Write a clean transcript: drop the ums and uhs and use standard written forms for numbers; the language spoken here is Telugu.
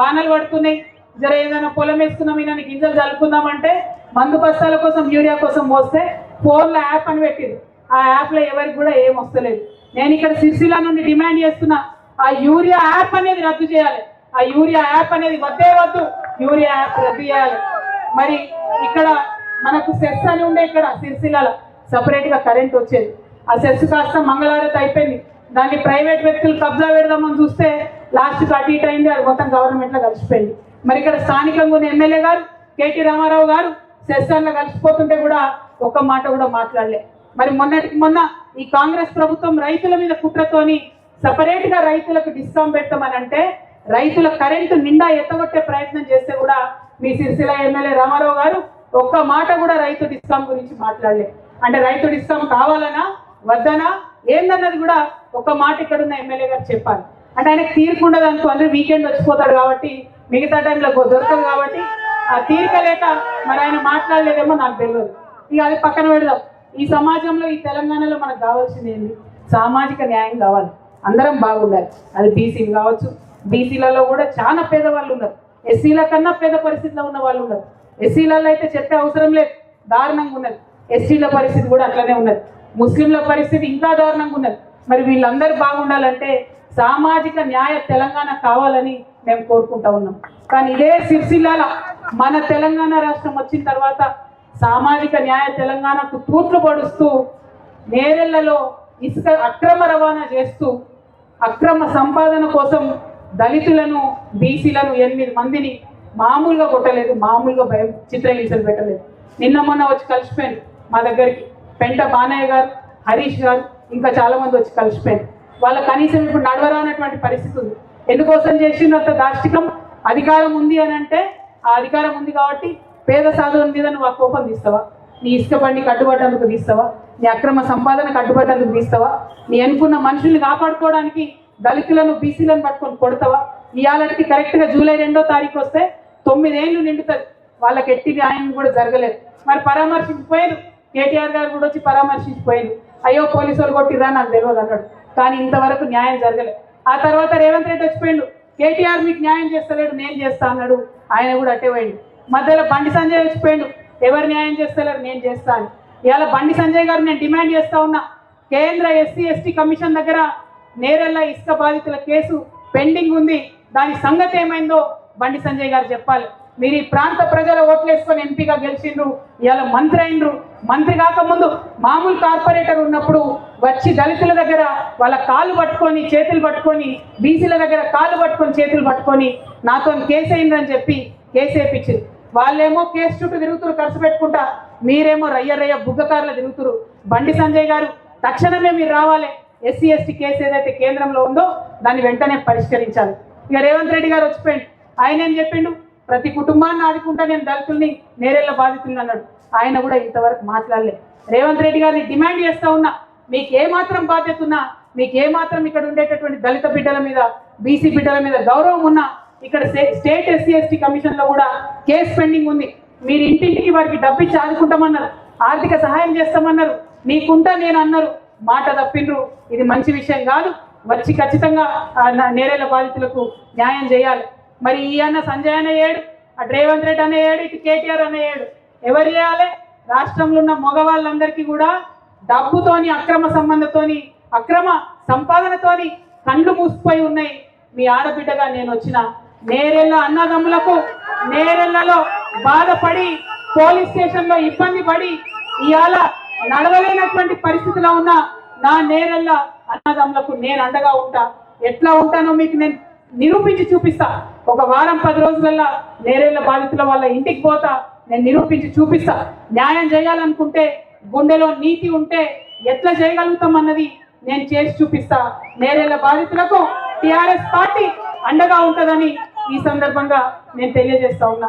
వానలు పడుతున్నాయి, జర ఏదైనా పొలం వేసుకున్నాం ఈయన గింజలు చల్లుకుందామంటే మందు బస్తాల కోసం యూరియా కోసం మోస్తే ఫోన్లో యాప్ అని పెట్టింది. ఆ యాప్లో ఎవరికి కూడా ఏం వస్తలేదు. నేను ఇక్కడ సిరిసిల్ల నుండి డిమాండ్ చేస్తున్నా, ఆ యూరియా యాప్ అనేది రద్దు చేయాలి. ఆ యూరియా యాప్ అనేది వద్దే వద్దు, యూరియా యాప్ రద్దు చేయాలి. మరి ఇక్కడ మనకు సెస్ అని ఉండే, ఇక్కడ సిరిసిల్ల సపరేట్గా కరెంట్ వచ్చేది. ఆ సెస్ కాస్త మంగళవారం అయిపోయింది. దాన్ని ప్రైవేట్ వ్యక్తులు కబ్జా పెడదామని చూస్తే లాస్ట్కి అటు ఇటు అయింది, అది మొత్తం గవర్నమెంట్లో కలిసిపోయింది. మరి ఇక్కడ స్థానికంగా ఉన్న ఎమ్మెల్యే గారు కేటీ రామారావు గారు సెస్సార్లో కలిసిపోతుంటే కూడా ఒక్క మాట కూడా మాట్లాడలే. మరి మొన్నటికి మొన్న ఈ కాంగ్రెస్ ప్రభుత్వం రైతుల మీద కుట్రతోని సపరేట్గా రైతులకు డిస్కౌంట్ పెడతామని అంటే రైతుల కరెంటు నిండా ఎత్తగొట్టే ప్రయత్నం చేస్తే కూడా మీ సిరిసిల్ల ఎమ్మెల్యే రామారావు గారు ఒక్క మాట కూడా రైతు డిస్కౌంట్ గురించి మాట్లాడలే. అంటే రైతు డిస్కౌంట్ కావాలనా వద్దనా ఏందన్నది కూడా ఒక మాట ఇక్కడ ఉన్న ఎమ్మెల్యే గారు చెప్పాలి. అంటే ఆయనకు తీరుకుండదు అనుకో, అందరూ వీకెండ్ వచ్చిపోతాడు కాబట్టి మిగతా టైంలో దొరకదు కాబట్టి ఆ తీరిక లేక మరి ఆయన మాట్లాడలేదేమో నాకు తెలియదు. ఇక అది పక్కన పెడదాం. ఈ సమాజంలో ఈ తెలంగాణలో మనకు కావాల్సింది ఏంటి? సామాజిక న్యాయం కావాలి, అందరం బాగుండాలి. అది బీసీలు కావచ్చు, బీసీలలో కూడా చాలా పేదవాళ్ళు ఉన్నారు, ఎస్సీల కన్నా పేద పరిస్థితిలో ఉన్న వాళ్ళు ఉన్నారు. ఎస్సీలలో అయితే చెప్పే అవసరం లేదు, దారుణంగా ఉన్నది. ఎస్టీల పరిస్థితి కూడా అట్లనే ఉన్నది, ముస్లింల పరిస్థితి ఇంకా దారుణంగా ఉన్నది. మరి వీళ్ళందరూ బాగుండాలంటే సామాజిక న్యాయ తెలంగాణ కావాలని మేము కోరుకుంటా ఉన్నాం. కానీ ఇదే సిరిసిల్ల మన తెలంగాణ రాష్ట్రం వచ్చిన తర్వాత సామాజిక న్యాయ తెలంగాణకు తూట్లు పడుస్తూ నేరెళ్లలో ఇసుక అక్రమ రవాణా చేస్తూ అక్రమ సంపాదన కోసం దళితులను బీసీలను 8 మందిని మామూలుగా కొట్టలేదు, మామూలుగా చిత్రహింసలు పెట్టలేదు. నిన్న మొన్న వచ్చి కలిసిపోయాను మా దగ్గరికి పెంట బానయ్య గారు, హరీష్ గారు, ఇంకా చాలా మంది వచ్చి కలిసిపోయారు. వాళ్ళ కనీసం ఇప్పుడు నడవరానటువంటి పరిస్థితి ఉంది. ఎందుకోసం చేసినంత దాష్టికం? అధికారం ఉంది అని అంటే ఆ అధికారం ఉంది కాబట్టి పేద సాధువుల మీద నువ్వు ఆ కోపం తీస్తావా? నీ ఇసుక బండికి అడ్డుపడ్డందుకు తీస్తావా? నీ అక్రమ సంపాదనకు అడ్డుపడ్డందుకు తీస్తావా? నీ అనుకున్న మనుషుల్ని కాపాడుకోవడానికి దళితులను బీసీలను పట్టుకొని కొడతావా? ఇవాళకి కరెక్ట్గా జూలై 2వ తారీఖు వస్తే 9 ఏళ్ళు నిండుతుంది. వాళ్ళకి ఎట్టి న్యాయం కూడా జరగలేదు. మరి పరామర్శించిపోయారు, కేటీఆర్ గారు కూడా వచ్చి పరామర్శించిపోయారు. అయ్యో పోలీసు వాళ్ళు కొట్టిరా నాకు తెలియదు అన్నాడు, కానీ ఇంతవరకు న్యాయం జరగలేదు. ఆ తర్వాత రేవంత్ రెడ్డి వచ్చిపోయిండు, కేటీఆర్ మీకు న్యాయం చేస్తలేడు నేను చేస్తా అన్నాడు, ఆయన కూడా అట్టే పోయిండు. మధ్యలో బండి సంజయ్ వచ్చిపోయిండు, ఎవరు న్యాయం చేస్తలేరు నేను చేస్తా అని. ఇవాళ బండి సంజయ్ గారు నేను డిమాండ్ చేస్తా ఉన్నా, కేంద్ర ఎస్సీ ఎస్టీ కమిషన్ దగ్గర నేరెళ్ళ ఇసుక బాధితుల కేసు పెండింగ్ ఉంది, దాని సంగతి ఏమైందో బండి సంజయ్ గారు చెప్పాలి. మీరు ఈ ప్రాంత ప్రజల ఓట్లు వేసుకొని ఎంపీగా గెలిచిండ్రు, ఇవాళ మంత్రి అయినరు. మంత్రి కాకముందు మామూలు కార్పొరేటర్ ఉన్నప్పుడు వచ్చి దళితుల దగ్గర వాళ్ళ కాళ్ళు పట్టుకొని చేతులు పట్టుకొని, బీసీల దగ్గర కాళ్ళు పట్టుకొని చేతులు పట్టుకొని నాతో కేసు అయిందని చెప్పి కేసు వేయించారు. వాళ్ళేమో కేసు చుట్టూ తిరుగుతురు ఖర్చు పెట్టుకుంటా, మీరేమో రయ్య బుగ్గకారులు తిరుగుతురు. బండి సంజయ్ గారు తక్షణమే మీరు రావాలి, ఎస్సీ ఎస్టీ కేసు ఏదైతే కేంద్రంలో ఉందో దాన్ని వెంటనే పరిష్కరించాలి. ఇక రేవంత్ రెడ్డి గారు వచ్చిపోయిండు, ఆయన ఏం చెప్పిండు? ప్రతి కుటుంబాన్ని ఆదుకుంటా నేను దళితుల్ని నేరెళ్ళ బాధితుల్ని అన్నాడు. ఆయన కూడా ఇంతవరకు మాట్లాడలేదు. రేవంత్ రెడ్డి గారిని డిమాండ్ చేస్తా ఉన్నా, మీకు ఏమాత్రం బాధ్యత ఉన్నా, మీకు ఏమాత్రం ఇక్కడ ఉండేటటువంటి దళిత బిడ్డల మీద బీసీ బిడ్డల మీద గౌరవం ఉన్నా, ఇక్కడ స్టేట్ ఎస్సీ ఎస్టీ కమిషన్లో కూడా కేసు పెండింగ్ ఉంది. మీరు ఇంటింటికి వారికి డబ్బు ఇచ్చి ఆదుకుంటామన్నారు, ఆర్థిక సహాయం చేస్తామన్నారు, నీకుంటా నేను అన్నారు, మాట తప్పిండ్రు. ఇది మంచి విషయం కాదు. వచ్చి ఖచ్చితంగా నేరెళ్ళ బాధితులకు న్యాయం చేయాలి. మరి ఈ అన్న సంజయ్ అన్న ఏడు, అటు రేవంత్ రెడ్డి అన్న ఏడు, ఇటు కేటీఆర్ అన్న ఏడు, ఎవరు చేయాలి? రాష్ట్రంలో ఉన్న మగవాళ్ళందరికీ కూడా డబ్బుతోని అక్రమ సంబంధంతోని అక్రమ సంపాదనతోని కళ్ళు మూసిపోయి ఉన్నాయి. మీ ఆడబిడ్డగా నేను వచ్చిన నేరెళ్ళ అన్నదమ్ములకు నేరెళ్లలో బాధపడి పోలీస్ స్టేషన్లో ఇబ్బంది పడి ఇవాళ నడవలేనటువంటి పరిస్థితిలో ఉన్న నా నేరెళ్ళ అన్నదమ్ములకు నేను అండగా ఉంటా. ఎట్లా ఉంటానో మీకు నేను నిరూపించి చూపిస్తా. ఒక వారం 10 రోజులల్లా నేరెళ్ళ బాధితుల వాళ్ళ ఇంటికి పోతా, నేను నిరూపించి చూపిస్తా. న్యాయం చేయాలనుకుంటే, గుండెలో నీతి ఉంటే ఎట్లా చేయగలుగుతాం అన్నది నేను చేసి చూపిస్తా. నేరెళ్ళ బాధితులకు టీఆర్ఎస్ పార్టీ అండగా ఉంటుందని ఈ సందర్భంగా నేను తెలియజేస్తా ఉన్నా.